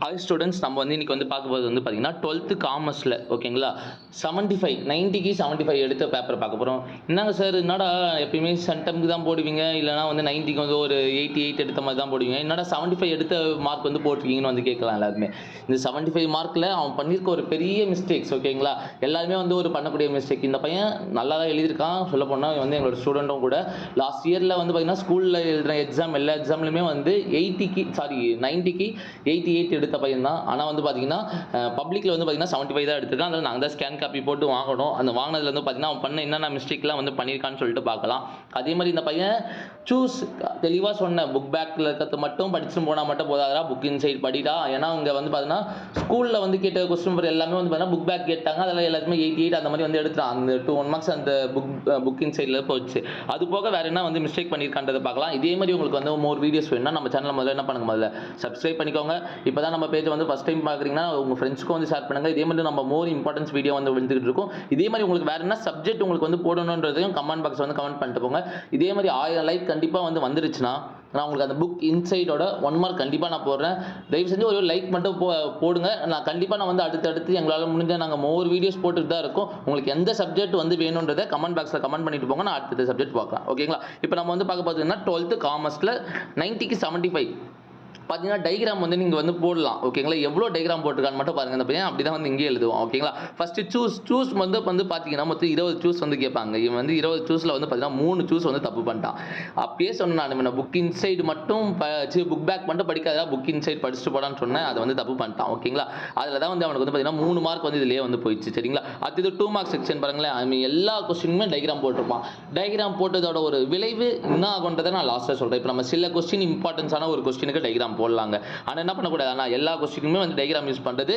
Hi students, நம்ம வந்து இன்னைக்கு வந்து பார்க்க போகிறது வந்து பார்த்தீங்கன்னா 12th காமர்ஸில் ஓகேங்களா 75 90க்கு 75 எடுத்த பேப்பர் பார்க்க போகிறோம். என்னங்க சார், என்னடா எப்பயுமே சென்டம்க்கு தான் போடுவீங்க, இல்லைனா வந்து 90க்கு வந்து ஒரு 88 எடுத்த மாதிரி தான் போடுவீங்க, என்னடா 75 எடுத்த மார்க் வந்து போட்டிருக்கீங்கன்னு வந்து கேட்கலாம் எல்லாருமே. இந்த 75 மார்க்கில் அவன் பண்ணியிருக்க ஒரு பெரிய மிஸ்டேக்ஸ் ஓகேங்களா, எல்லாருமே வந்து ஒரு பண்ணக்கூடிய மிஸ்டேக். இந்த பையன் நல்லா தான் எழுதியிருக்கான். சொல்ல போனால் வந்து எங்களோட ஸ்டூடெண்ட்டும் கூட லாஸ்ட் இயரில் வந்து பார்த்தீங்கன்னா ஸ்கூலில் எழுதுகிற எக்ஸாம் எல்லா எக்ஸாம்லையுமே வந்து 90க்கு 88 எடுத்த பையன் தான். ஆனால் வந்து பார்த்தீங்கன்னா பப்ளிக்கில் வந்து பார்த்தீங்கன்னா 75 தான் எடுத்திருக்கான். அதில் நாங்கள் தான் ஸ்கேன் காப்பி போட்டு வாங்கணும். அந்த வாங்கினதுல வந்து பார்த்தீங்கன்னா அவன் பண்ண என்னென்ன மிஸ்டேக்லாம் வந்து பண்ணியிருக்கான்னு சொல்லிட்டு பார்க்கலாம். அதே மாதிரி இந்த பையன் தெளிவாக சொன்னேன், புக் பேக்கில் இருக்கிறது மட்டும் படிச்சுட்டு போனால் மட்டும் போதாதா, புக் இன்சைட் படிடா. ஏன்னா இங்கே வந்து பார்த்தீங்கன்னா ஸ்கூலில் வந்து கேட்ட கொஸ்டின் பேப்பர் எல்லாமே வந்து பார்த்தீங்கன்னா புக் பேக் கேட்டாங்க. அதெல்லாம் எல்லாத்துமே 88 அந்த மாதிரி வந்து எடுத்துட்டான். அந்த 1 மார்க்ஸ் அந்த புக் இன்சைடில் போச்சு. அது போக வேறு என்ன வந்து மிஸ்டேக் பண்ணியிருக்கான்றதை பார்க்கலாம். இதே மாதிரி உங்களுக்கு வந்து மோர் வீடியோஸ் வேணும்னா நம்ம சேனல் முதல்ல என்ன பண்ணுங்க, முதல்ல சப்ஸ்கிரைப் பண்ணிக்கோங்க. இப்போ தான் நம்ம பேஜ் வந்து ஃபஸ்ட் டைம் பார்க்குறீங்கன்னா உங்கள் ஃப்ரெண்ட்ஸ்க்கும் வந்து ஷேர் பண்ணுங்கள். இதே மாதிரி நம்ம மோர் இம்பார்ட்டன்ஸ் வீடியோ வந்து வந்துகிட்டு இருக்கும். இதே மாதிரி உங்களுக்கு வேறு என்ன சப்ஜெக்ட் உங்களுக்கு வந்து போடணுன்றதையும் கமெண்ட் பாக்ஸ் வந்து கமெண்ட் பண்ணிட்டு போங்க. இதே மாதிரி 1000 லைக் கண்டிப்பாக வந்து வந்துருச்சுன்னா நான் உங்களுக்கு அந்த புக் இன்சைடோட 1 மார்க் கண்டிப்பாக நான் போடுறேன். தயவு செஞ்சு ஒரு லைக் மட்டும் போடுங்க. நான் கண்டிப்பாக நான் வந்து அடுத்தடுத்து எங்களால் முடிஞ்ச நாங்கள் மோர் வீடியோஸ் போட்டுட்டு தான் இருக்கோம். உங்களுக்கு எந்த சப்ஜெக்ட் வந்து வேணுன்றதை கமெண்ட் பாக்ஸில் கமெண்ட் பண்ணிட்டு போங்க. நான் அடுத்த சப்ஜெக்ட் பார்க்கலாம் ஓகேங்களா. இப்போ நம்ம வந்து பார்க்க பார்த்தீங்கன்னா 12th காமர்ஸில் 90க்கு 75 பார்த்தீங்கன்னா டைகிராம் வந்து நீங்கள் வந்து போடலாம் ஓகேங்களா. எவ்வளோ டைகிராம் போட்டிருக்கான்னு மட்டும் பாருங்கள். அந்த பையன் அப்படி தான் வந்து இங்கே எழுதுவோம் ஓகேங்களா. ஃபஸ்ட்டு சூஸ் வந்து பார்த்தீங்கன்னா மொத்தம் 20 சூஸ் வந்து கேட்பாங்க. இவன் வந்து 20 சூஸில் வந்து பார்த்தீங்கன்னா 3 சூஸ் வந்து தப்பு பண்ணிட்டான். அப்பயே சொன்னேன் நான் புக் இன்சைடு மட்டும் புக் பேக் மட்டும் படிக்காதா, புக் இன்சைட் படிச்சுட்டு போடான்னு சொன்னேன். அதை வந்து தப்பு பண்ணிட்டான் ஓகேங்களா. அதில் தான் வந்து அவனுக்கு வந்து பார்த்தீங்கன்னா 3 மார்க் வந்து இதிலேயே வந்து போயிடுச்சு சரிங்களா. அடுத்தது 2 மார்க் செக்ஷன் பாருங்களேன். ஐ மீன் எல்லா கொஸ்டினுமே டைகிராம் போட்டிருப்பான். டைகிராம் போட்டதோட ஒரு விளைவு என்ன ஆகுன்றதை நான் லாஸ்ட்டாக சொல்கிறேன். இப்போ நம்ம சில கொஸ்டின் இம்பார்ட்டன்ஸான ஒரு கொஸ்டினுக்கு டைகிராம் போடலாங்க. ஆனால் என்ன பண்ணக்கூடாது, ஆனால் எல்லா கொஸ்டினுமே வந்து டைகிராம் யூஸ் பண்ணுறது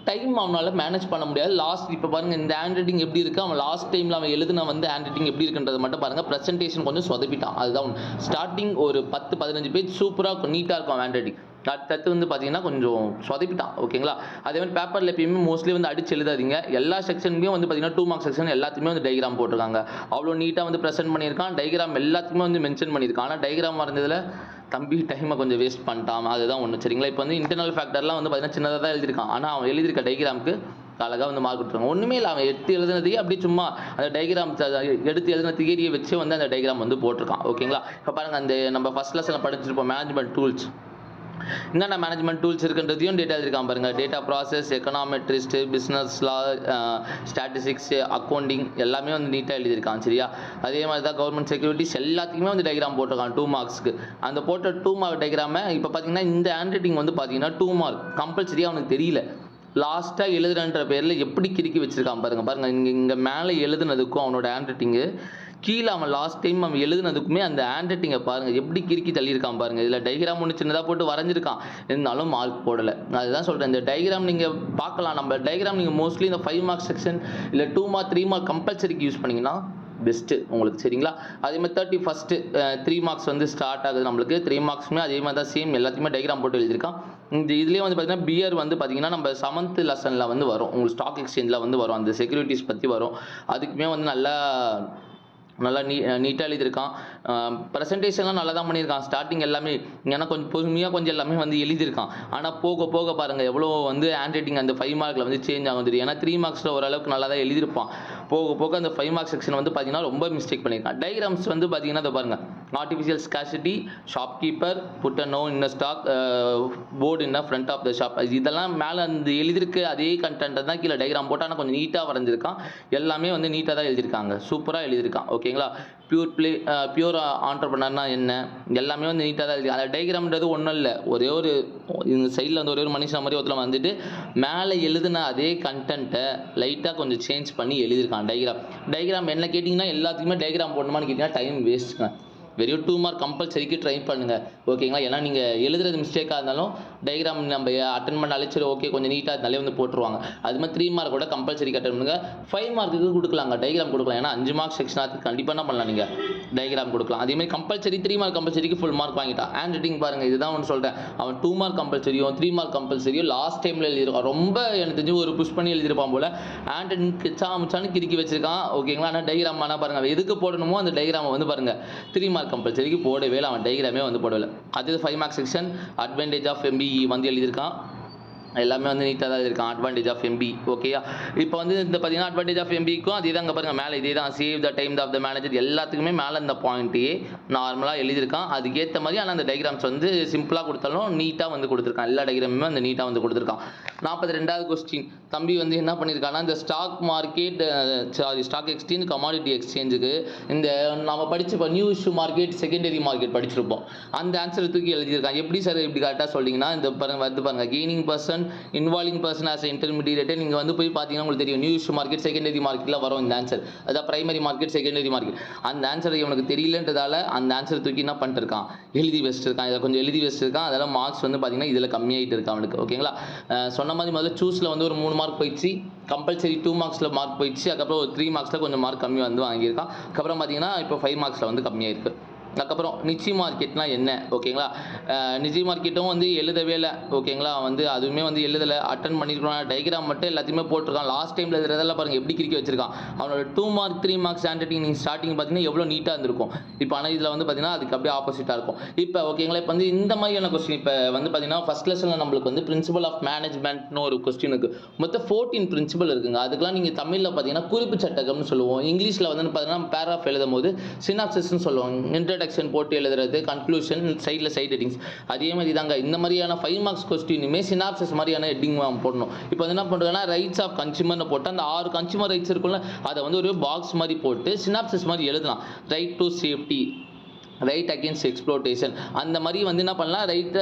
டைம் அவனால் மேனேஜ் பண்ண முடியாது. லாஸ்ட் இப்போ பாருங்கள் இந்த ஹேண்ட் ரைட்டிங் எப்படி இருக்குது, அவன் லாஸ்ட் டைமில் அவன் எழுதுன வந்து ஹேண்ட் ரைட்டிங் எப்படி இருக்குன்றது மட்டும் பாருங்கள். ப்ரெசன்டேஷன் கொஞ்சம் சொதப்பிட்டான். அதுதான் ஸ்டார்டிங் ஒரு 10-15 பேஜ் சூப்பராக நீட்டாக இருக்கும் ஹேண்ட் ரைட்டிங். அடுத்து வந்து பார்த்தீங்கன்னா கொஞ்சம் சொதப்பிட்டான் ஓகேங்களா. அதே மாதிரி பேப்பரில் எப்பயுமே மோஸ்ட்லி வந்து அடிச்சு எழுதாதீங்க. எல்லா செக்ஷனுமே வந்து பார்த்தீங்கன்னா 2 மார்க் செக்ஷன் எல்லாத்துக்குமே வந்து டைகிராம் போட்டிருக்காங்க. அவ்வளோ நீட்டாக வந்து ப்ரெசென்ட் பண்ணியிருக்கான். டைகிராம் எல்லாத்துக்குமே வந்து மென்ஷன் பண்ணியிருக்கான். ஆனால் டைகிராம் வரைஞ்சதில் தம்பி டைமை கொஞ்சம் வேஸ்ட் பண்ணிட்டான். அதுதான் ஒன்று சரிங்களா. இப்போ வந்து இன்டர்னல் ஃபேக்டர்லாம் வந்து பார்த்தீங்கன்னா சின்னதாக தான் எழுதியிருக்கான். ஆனால் அவன் எழுதியிருக்க டைகிராமுக்கு அழகாக வந்து மார்க் கொடுத்துருவாங்க. ஒன்றுமே இல்லை, அவன் எடுத்து எழுதுனதையே அப்படியே சும்மா அந்த டைகிராம் எடுத்து எழுதின தியரியை வச்சு வந்து அந்த டைகிராம் வந்து போட்டிருக்கான் ஓகேங்களா. இப்போ பாருங்கள், அந்த நம்ம ஃபஸ்ட் லெசனில் படிச்சிருப்போம் மேனேஜ்மெண்ட் டூல்ஸ். என்னென்ன மேனேஜ்மெண்ட் டூல்ஸ் இருக்குன்றதையும் டேட்டா எழுதிருக்கான் பாருங்கள். டேட்டா ப்ராசஸ், எக்கனாமெட்ரிஸ்ட், பிஸ்னஸ் லா, ஸ்டாட்டிஸ்டிக்ஸ், அக்கௌண்டிங் எல்லாமே வந்து நீட்டாக எழுதியிருக்கான் சரியா. அதே மாதிரி தான் கவர்மெண்ட் செக்யூரிட்டிஸ் எல்லாத்துக்குமே வந்து டைகிராம் போட்டிருக்கான் 2 மார்க்ஸ்க்கு. அந்த போட்ட 2 மார்க் டைகிராமை இப்போ பார்த்தீங்கன்னா இந்த ஹேண்ட் ரைட்டிங் வந்து பார்த்தீங்கன்னா 2 மார்க் கம்பல்சரியாக அவனுக்கு தெரியல. லாஸ்ட்டாக எழுதுறன்ற பேரில் எப்படி கிறுக்கி வச்சிருக்கான் பாருங்கள். இங்கே மேலே எழுதுனதுக்கும் அவனோட ஹேண்ட் ரைட்டிங்கு, கீழே அவன் லாஸ்ட் டைம் அவன் எழுதுனதுக்குமே அந்த ஹேண்ட் ரைட்டிங்கை பாருங்கள் எப்படி கிறுக்கி தள்ளியிருக்கான் பாருங்கள். இதில் டைகிராம் ஒன்று சின்னதாக போட்டு வரைஞ்சிருக்கான், இருந்தாலும் மார்க் போடலை. அதுதான் சொல்கிறேன், இந்த டைகிராம் நீங்கள் பார்க்கலாம். நம்ம டைகிராம் நீங்கள் மோஸ்ட்லி இந்த 5 மார்க் செக்ஷன் இல்லை 2 மார்க் 3 மார்க் கம்பல்சரிக்கு யூஸ் பண்ணிங்கன்னா பெஸ்ட்டு உங்களுக்கு சரிங்களா. அதே மாதிரி 31st 3 மார்க்ஸ் வந்து ஸ்டார்ட் ஆகுது நம்மளுக்கு. 3 மார்க்ஸுமே அதே மாதிரி தான் சேம் எல்லாத்தையுமே டைகிராம் போட்டு எழுதியிருக்கான். இந்த இதுலேயே வந்து பார்த்தீங்கன்னா பியர் வந்து பார்த்தீங்கன்னா நம்ம 7th லெசனில் வந்து வரும், உங்களுக்கு ஸ்டாக் எக்ஸ்சேஞ்சில் வந்து வரும், அந்த செக்யூரிட்டிஸ் பற்றி வரும். அதுக்குமே வந்து நல்லா நீட்டாக எழுதியிருக்கான். ப்ரெசன்டேஷன்லாம் நல்லா தான் பண்ணியிருக்கான் ஸ்டார்டிங் எல்லாமே. ஏன்னா கொஞ்சம் பொறுமையாக கொஞ்சம் எல்லாமே வந்து எழுதியிருக்கான். ஆனால் போக போக பாருங்கள் எவ்வளோ வந்து ஹேண்ட் ரைட்டிங் அந்த 5 மார்க்கில் வந்து சேஞ்ச் ஆகும் தெரியும். ஏன்னா 3 மார்க்ஸில் ஓரளவுக்கு நல்லா தான் எழுதியிருப்பான். போக போக அந்த 5 மார்க் செக்ஷன் வந்து பார்த்தீங்கன்னா ரொம்ப மிஸ்டேக் பண்ணியிருக்கான். டைகிராம்ஸ் வந்து பார்த்தீங்கன்னா அதை பாருங்கள், artificial scarcity, shopkeeper, put a no in a stock, board in a front of the shop, இதெல்லாம் மேலே அந்த எழுதியிருக்கு அதே கண்டென்ட் தான் கீழே டைகிராம் போட்டால் ஆனால் கொஞ்சம் நீட்டாக வரைஞ்சிருக்கான். எல்லாமே வந்து நீட்டாக தான் எழுதியிருக்காங்க, சூப்பராக எழுதியிருக்கான் ஓகேங்களா. பியூர் ஆண்டர்பிரனர்னா என்ன எல்லாமே வந்து நீட்டாக தான் எழுதி. அந்த டைகிராம்ன்றது ஒன்றும் இல்லை, ஒரே ஒரு இந்த சைடில் வந்து ஒரே ஒரு மனுஷன் மாதிரி ஒருத்தர் வந்துட்டு மேலே எழுதுன அதே கண்டென்ட்டை லைட்டாக கொஞ்சம் சேஞ்ச் பண்ணி எழுதியிருக்கான். டைகிராம் என்ன கேட்டிங்கன்னா எல்லாத்துக்குமே டைகிராம் போடணுமான்னு கேட்டிங்கன்னா டைம் வேஸ்ட்டுங்க. வெறும் 2 மார்க் கம்பல்சரிக்கு ட்ரை பண்ணுங்கள் ஓகேங்களா. ஏன்னா நீங்கள் எழுதுறது மிஸ்டேக்காக இருந்தாலும் டைகிராம் நம்ம அட்டன் பண்ண அழைச்சிரு ஓகே கொஞ்சம் நீட்டாக இருந்தாலே வந்து போட்டுருவாங்க. அது மாதிரி 3 மார்க் கூட கம்பல்சரி அட்டன் பண்ணுங்கள். 5 மார்க்குக்கு கொடுக்கலாங்க டைகிராம் கொடுக்கலாம். ஏன்னா 5 மார்க் செக்ஷனாக கண்டிப்பாக என்ன பண்ணலாம், நீங்கள் டைகிராம் கொடுக்கலாம். அதேமாதிரி கம்பல்சரி 3 மார்க் கம்பல்சரிக்கு ஃபுல் மார்க் வாங்கிட்டான். ஹேண்ட் ரைட்டிங் பாருங்கள், இதுதான் ஒன்று சொல்கிறேன். அவன் 2 மார்க் கம்பல்சரியும் 3 மார்க் கம்பல்சரியும் லாஸ்ட் டைமில் எழுதியிருக்கான். ரொம்ப எனக்கு தெரிஞ்சு ஒரு புஷ் பண்ணி எழுதியிருப்பான் போல். ஹேண்ட் ரைட்டிங் கிச்சாமிச்சான்னு கிறுக்கி வச்சிருக்கான் ஓகேங்களா. ஆனால் டைகிராம் ஆனால் பாருங்கள் எதுக்கு போடணுமோ அந்த டைகிராமை வந்து பாருங்கள் 3 மார்க் கம்பல்சரிக்கு போடவே இல்லை. அவன் டைகிராமே வந்து போடவில்லை. அது 5 mark section advantage of MBE வந்து எழுதியிருக்கான். எல்லாமே வந்து நீட்டாக தான் இருக்கான். அட்வான்டேஜ் ஆஃப் எம்பி ஓகேயா. இப்போ வந்து இந்த பார்த்தீங்கன்னா அட்வான்டேஜ் ஆஃப் எம்பிக்கும் அதே தான். பாருங்க மேலே இதே தான், save the time of the manager எல்லாத்துக்குமே மேலே இந்த பாயிண்ட்டையே நார்மலாக எழுதியிருக்கான். அதுக்கேற்ற மாதிரி ஆனால் அந்த டைகிராம்ஸ் வந்து சிம்பிளாக கொடுத்தாலும் நீட்டாக வந்து கொடுத்துருக்கான். எல்லா டைகிராமுமே அந்த நீட்டாக வந்து கொடுத்துருக்கான். 42வது கொஸ்டின் தம்பி வந்து என்ன பண்ணியிருக்காங்கன்னா, இந்த stock market stock exchange commodity எக்ஸ்சேஞ்சுக்கு இந்த நம்ம படிச்சு new issue market secondary market படிச்சிருப்போம். அந்த ஆன்சர் தூக்கி எழுதியிருக்காங்க. எப்படி சார் இப்படி கரெக்டாக சொல்லிங்கன்னா, இந்த பாருங்க gaining person involving person as intermediate. நீங்க வந்து போய் பார்த்தீங்கன்னா உங்களுக்கு தெரியும் நியூ இஷ்யூ மார்க்கெட் செகண்டரி மார்க்கெட்ல வரும் இந்த ஆன்சர். அதான் பிரைமரி மார்க்கெட் செகண்டரி மார்க்கெட். அந்த ஆன்சர் இவனுக்கு தெரியலன்றதால அந்த ஆன்சர் தூக்கி என்ன பண்ணிட்டு இருக்கான், எழுதி வச்சிருக்கான். இதை கொஞ்சம் எழுதி வச்சிருக்கான். அதெல்லாம் மார்க்ஸ் வந்து பார்த்தீங்கன்னா இதில் கம்மியாயிட்டு இருக்கு அவனுக்கு ஓகேங்களா. சொன்ன மாதிரி முதல்ல சூஸில் வந்து ஒரு 3 மார்க் போயிடுச்சு, கம்பல்சரி 2 மார்க்ஸில் மார்க் போயிடுச்சு, அதுக்கப்புறம் ஒரு 3 மார்க்ஸில் கொஞ்சம் மார்க் கம்மி வந்து வாங்கியிருக்கான். அதுக்கப்புறம் பார்த்தீங்கன்னா இப்போ 5 மார்க்ஸில் வந்து கம்மியாயிருக்கு. அதுக்கப்புறம் நிச்சி மார்க்கெட்னா என்ன ஓகேங்களா. நிச்சி மார்க்கெட்டும் வந்து எழுதவே இல்லை ஓகேங்களா. வந்து அதுவுமே வந்து எழுதலை, அட்டன் பண்ணியிருக்கான். டைகிராம் மட்டும் எல்லாத்தையுமே போட்டிருக்கான். லாஸ்ட் டைமில் எழுதுறதெல்லாம் பாருங்கள் எப்படி கிறுக்கி வச்சிருக்கான். அவனோட 2 மார்க் 3 மார்க்ஸ் ஹேண்ட் ரைட்டிங் நீங்கள் ஸ்டார்டிங் பார்த்தீங்கன்னா எவ்வளோ நீட்டாக இருந்திருக்கும். இப்போ ஆனால் இதில் வந்து பார்த்தீங்கன்னா அதுக்கு அப்படியே ஆப்போசிட்டாக இருக்கும். இப்போ ஓகேங்களா. இப்போ வந்து இந்த மாதிரியான கொஸ்டின் இப்போ வந்து பார்த்தீங்கன்னா ஃபர்ஸ்ட் லெசனில் நம்மளுக்கு வந்து பிரின்சிபல் ஆஃப் மேனேஜ்மெண்ட்னு ஒரு கொஸ்டின் இருக்குது. மொத்தம் 14 பிரின்சிபல் இருக்குங்க. அதுக்கெல்லாம் நீங்கள் தமிழில் பார்த்தீங்கன்னா குறிப்பு சட்டகம்னு சொல்லுவோம். இங்கிலீஷில் வந்து பார்த்தீங்கன்னா பேராகிராஃப் எழுதும் போது சினாப்சிஸ்ன்னு சொல்லுவோம். இன்ட்ரடக்ஷன் போட்டு எழுதுறது, கன்க்ளூஷன், சைடில் சைட் ஹெட்டிங்ஸ். அதே மாதிரி தாங்க இந்த மாதிரியான 5 மார்க்ஸ் கொஸ்டினுமே சினாப்சிஸ் மாதிரியான ஹெட்டிங் போடணும். இப்போ வந்து என்ன பண்ணுறதுன்னா ரைட்ஸ் ஆஃப் கன்சியூமர்னு போட்டு அந்த 6 கன்சியூமர் ரைட்ஸ் இருக்குல்ல அதை வந்து ஒரு பாக்ஸ் மாதிரி போட்டு சினாப்சிஸ் மாதிரி எழுதலாம். Right to safety, right against exploitation, அந்த மாதிரி வந்து என்ன பண்ணலாம், ரைட்டு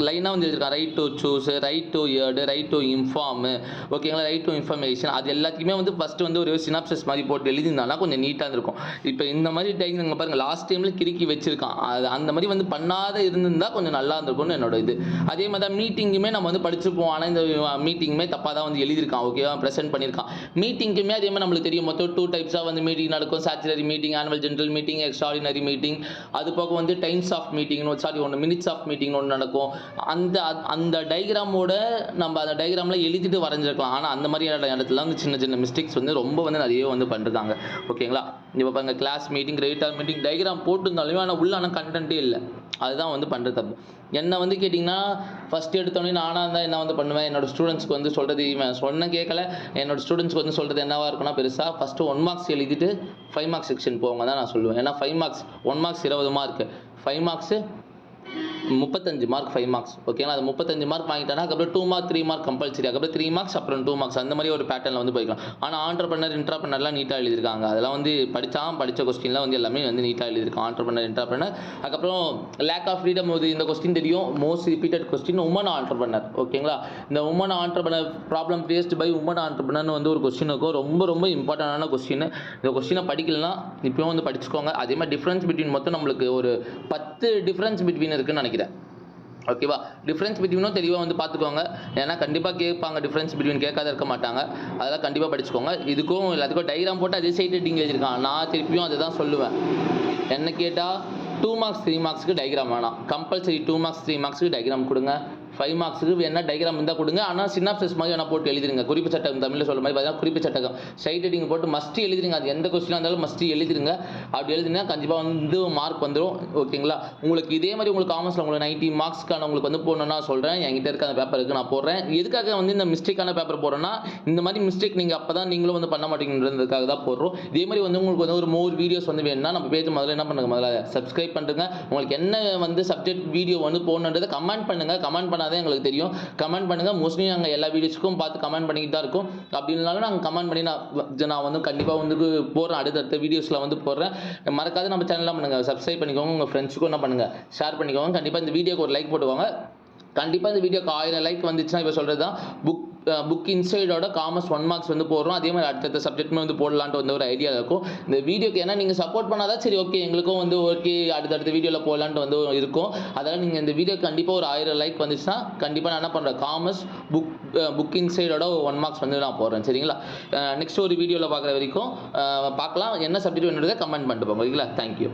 லைனாக வந்து எழுதிருக்கான். Right to choose, right to heard, right to inform ஓகேங்களா, ரைட் டு இன்ஃபர்மேஷன். அது எல்லாத்தையுமே வந்து ஃபஸ்ட்டு வந்து ஒரு சினாப்சிஸ் மாதிரி போட்டு எழுதியிருந்தாலும் கொஞ்சம் நீட்டாக இருக்கும். இப்போ இந்த மாதிரி டைம் பாருங்கள் லாஸ்ட் டைமில் கிறுக்கி வச்சிருக்கான். அது அந்த மாதிரி வந்து பண்ணாத இருந்திருந்தால் கொஞ்சம் நல்லா இருந்திருக்கும்னு என்னோட இது. அதே மாதிரி தான் மீட்டிங்குமே நம்ம வந்து படிச்சுப்போம். ஆனால் இந்த மீட்டிங்குமே தப்பாக தான் வந்து எழுதியிருக்கான் ஓகேவா, ப்ரெசென்ட் பண்ணியிருக்கான். மீட்டிங்குமே அதே மாதிரி நம்மளுக்கு தெரியும் மொத்தம் 2 டைப்ஸாக வந்து மீட்டிங் நடக்கும். Statutory meeting, annual general meeting, extraordinary meeting. அது போக வந்து டைம்ஸ் ஆஃப் மீட்டிங்னு ஒன்று மினிட்ஸ் ஆஃப் மீட்டிங்னு ஒன்று நடக்கும். அந்த டைகிராமோட நம்ம அந்த டைகிராமில் எழுதிட்டு வரைஞ்சிருக்கலாம். ஆனால் அந்த மாதிரியான இடத்துல வந்து சின்ன சின்ன மிஸ்டேக்ஸ் வந்து ரொம்ப வந்து நிறைய வந்து பண்ணிருக்காங்க ஓகேங்களா. இப்போ பாருங்க class meeting, regular meeting diagram போட்டுருந்தாலுமே ஆனால் உள்ளான கண்டென்ட்டே இல்லை. அதுதான் வந்து பண்ணுறது தப்பு. என்ன வந்து கேட்டிங்கன்னா ஃபஸ்ட்டு எடுத்தோடனே நானாக இருந்தால் என்ன வந்து பண்ணுவேன், என்னோடய ஸ்டூடெண்ட்ஸ்க்கு வந்து சொல்கிறது இவன் சொன்ன கேட்கல. என்னோடய ஸ்டூடெண்ட்ஸ்க்கு வந்து சொல்கிறது என்னவாக இருக்குன்னா பெருசாக ஃபஸ்ட்டு 1 மார்க்ஸ் எழுதிட்டு 5 மார்க்ஸ் செக்ஷன் போவாங்க தான் நான் சொல்லுவேன். ஏன்னா 5 marks 1 marks 20 mark, 5 marks 35 mark 5 marks ஓகேங்களா. அது 35 மார்க் வாங்கிட்டானா அதுக்கப்புறம் 2 மார்க் 3 மார்க் கம்பல்சரி, அதுக்கப்புறம் 3 மார்க்ஸ் அப்புறம் 2 மார்க்ஸ் அந்த மாதிரி ஒரு பேட்டர்னில் வந்து போய்க்கலாம். ஆனால் ஆண்டர்பிரனர் இன்ட்ராபிரனர்லாம் நீட்டாக எழுதியிருக்காங்க. அதெல்லாம் வந்து படித்த கொஸ்டின்லாம் வந்து எல்லாமே வந்து நீட்டாக எழுதியிருக்கான். Entrepreneur intrapreneur. அதுக்கப்புறம் லேக் ஆஃப் ஃப்ரீடம், இந்த கொஸ்டின் தெரியும், most repeated question woman entrepreneur ஓகேங்களா. இந்த woman entrepreneur problem faced by woman ஆண்டர்பிரனர்னு வந்து ஒரு கொஸ்டின் இருக்கும். ரொம்ப ரொம்ப இம்பார்ட்டண்டான கொஸ்டின். இந்த கொஸ்டினை படிக்கலன்னா இப்போயும் வந்து படிச்சுக்கோங்க. அதே மாதிரி டிஃப்ரென்ஸ் பிட்வீன் மொத்தம் நம்மளுக்கு ஒரு 10 டிஃப்ரென்ஸ் பிட்வீன் இருக்குன்னு நினைக்கிறேன் ஓகேவா. டிஃப்ரென்ஸ் பிட்வீனும் தெளிவாக வந்து பார்த்துக்கோங்க. ஏன்னா கண்டிப்பாக கேட்பாங்க, டிஃப்ரென்ஸ் பிட்வீன் கேட்காத இருக்க மாட்டாங்க. அதெல்லாம் கண்டிப்பாக படிச்சுக்கோங்க. இதுக்கும் எல்லாத்துக்கும் டைகிராம் போட்டு அதே சைட் ஹெட்டிங் எழுதியிருக்கான். நான் திருப்பியும் அதை தான் சொல்லுவேன். என்ன கேட்டால் 2 மார்க்ஸ் 3 மார்க்ஸுக்கு டைகிராம் வேணாம், கம்பல்சரி 2 மார்க்ஸ் 3 மார்க்ஸுக்கு டைகிராம் கொடுங்க. 5 மார்க்ஸுக்கு வேணா டைகிராம் இருந்தால் கொடுங்க. ஆனால் சினாப்சிஸ் மாதிரி வேணா போட்டு எழுதிருங்க. குறிப்பு சட்டகம் தமிழில் சொல்கிற மாதிரி பார்த்தீங்கன்னா குறிப்பு சட்டகம் சைட் ஹெட்டிங் போட்டு மஸ்ட் எழுதிருங்க. அது எந்த கொஸ்டினாக இருந்தாலும் மஸ்ட் எழுதிருங்க. அப்படி எழுதினா கண்டிப்பாக வந்து மார்க் வந்துடும் ஓகேங்களா. உங்களுக்கு இதே மாதிரி உங்களுக்கு காமர்ஸில் உங்களுக்கு 90 மார்க்ஸ்க்கான உங்களுக்கு வந்து போடணும்னா சொல்கிறேன். என்கிட்ட இருக்க அந்த பேப்பர் இருக்குது நான் போடுறேன். எதுக்காக வந்து இந்த மிஸ்டேக்கான பேப்பர் போடுறேன்னா இந்த மாதிரி மிஸ்டேக் நீங்கள் அப்போ தான் நீங்களும் வந்து பண்ண மாட்டேங்கிறதுக்காக தான் போடுறோம். இதே மாதிரி வந்து உங்களுக்கு வந்து ஒரு மோர் வீடியோஸ் வந்து வேணும்னா நம்ம பேஜ் முதல்ல என்ன பண்ணுங்க, முதல்ல சப்ஸ்கிரைப் பண்ணுங்க. உங்களுக்கு என்ன வந்து சப்ஜெக்ட் வீடியோ வந்து போடணுன்றதை கமெண்ட் பண்ணுங்கள். கமெண்ட் பண்ணாதான் எங்களுக்கு தெரியும். கமெண்ட் பண்ணுங்க. மோஸ்ட்லி நாங்கள் எல்லா வீடியோஸ்க்கும் பார்த்து கமெண்ட் பண்ணிக்கிட்டு தான் இருக்கோம். அப்படி இருந்தாலும் நாங்கள் கமெண்ட் பண்ணி நான் வந்து கண்டிப்பாக வந்து போடுறேன். அடுத்தடுத்த வீடியோஸில் வந்து போடுறேன். மறக்காத நம்ம சேனல்லாம் பண்ணுங்கள், சப்ஸ்கிரைப் பண்ணிக்கோங்க. உங்கள் ஃப்ரெண்ட்ஸுக்கும் என்ன பண்ணுங்கள், ஷேர் பண்ணிக்கோங்க. கண்டிப்பாக இந்த வீடியோக்கு ஒரு லைக் போட்டுவாங்க. கண்டிப்பாக இந்த வீடியோக்கு 1000 லைக் வந்துச்சுன்னா இப்போ சொல்கிறது தான் புக் இன்சைடோட காமர்ஸ் 1 மார்க்ஸ் வந்து போடுறோம். அதே மாதிரி அடுத்த சப்ஜெக்ட்மே வந்து போடலான்ட்டு வந்து ஒரு ஐடியா இருக்கும் இந்த வீடியோக்கு. ஏன்னா நீங்கள் சப்போர்ட் பண்ணாதான் சரி ஓகே எங்களுக்கும் வந்து ஓகே அடுத்த வீடியோவில் போடலான்ட்டு வந்து இருக்கும். அதனால் நீங்கள் இந்த வீடியோ கண்டிப்பாக ஒரு 1000 லைக் வந்துச்சுன்னா கண்டிப்பாக நான் என்ன பண்ணுறேன், காமர்ஸ் புக் இன்சைடோட 1 மார்க்ஸ் வந்து நான் போடுறேன் சரிங்களா. நெக்ஸ்ட் ஒரு வீடியோவில் பார்க்குற வரைக்கும் பார்க்கலாம். என்ன சப்ஜெக்ட் வேணுன்றதை கமெண்ட் பண்ணிட்டு போங்க ஓகேங்களா. தேங்க்யூ.